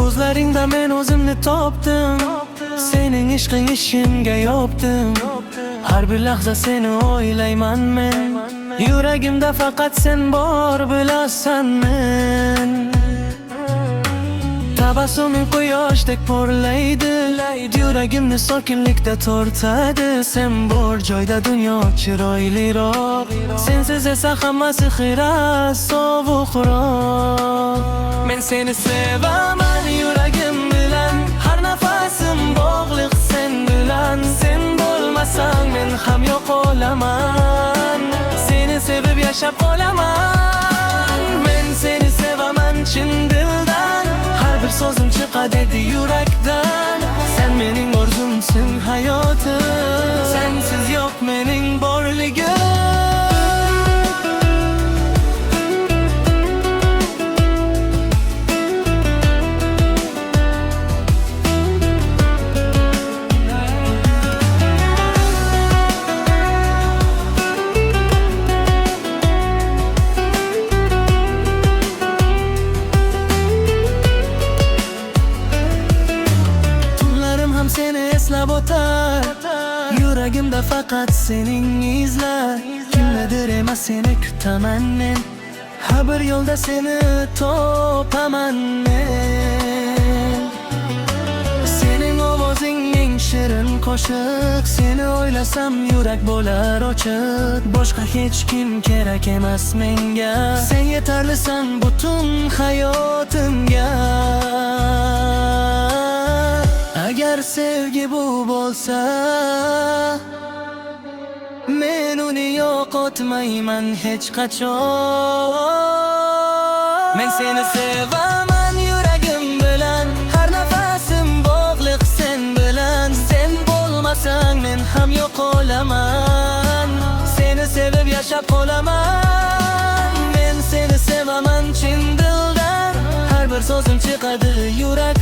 Ko'zlaringda men o'zimni topdim, sening ishqing ishimga yopdim. Har bir lahza seni o'ylayman men, yuragimda faqat sen bor bilasan men. Tabassuming quyoşdek porlaydi, yuragimni sokinlikda tortadi. Sen bor joyda dunyo chiroyliroq, sensiz esa hammasi xira sovuqroq. Men seni sevaman yuragim bilan, har nafasim bog'liq sen bilan. Sen bo'lmasang men ham yo'q olaman, seni sevib yashab qolaman. Men seni sevaman chin dildan, har bir so'zim chiqadi yurakdan. Sen mening orzumsin hayotim, sensiz yo'q mening borligim. Seni eslab o'tar, yuragimda faqat sening izlar. Kimnidir emas seni kutaman men, har bir yo'lda seni topaman men. Sening ovozing eng shirin qo'shiq, seni o'ylasam yurak bo'lar ochiq. Boshqa hech kim kerak emas menga, sen yetarlisan butun hayotimga. Agar sevgi bu bo'lsa, men uni yo'qotmayman hech qachon. Men seni sevaman yuragim bilan, har nafasim bog'liq sen bilan. Sen bo'lmasang men ham yo'q olaman, seni sevib yashab qolaman. Men seni sevaman chin dildan, har bir so'zim chiqadi yurak